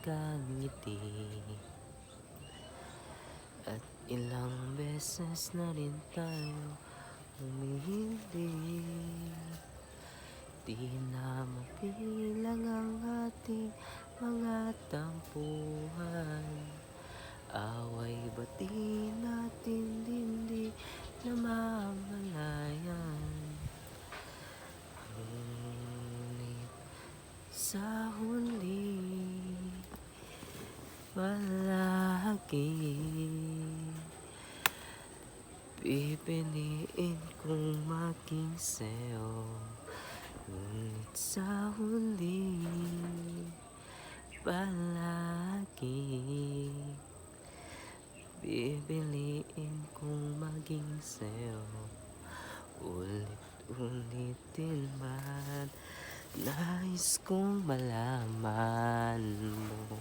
kang ngiti. At ilang beses na rin tayo humihindik. Di na mapilang ang ating mga tampuhan. Away ba't di natin hindi namamalayan? Ngunit sa huli palagi pipiliin kong maging sa'yo. Ngunit sa huli palagi pipiliin kong maging sa'yo. Ulit-ulitin man, nais kong malaman mo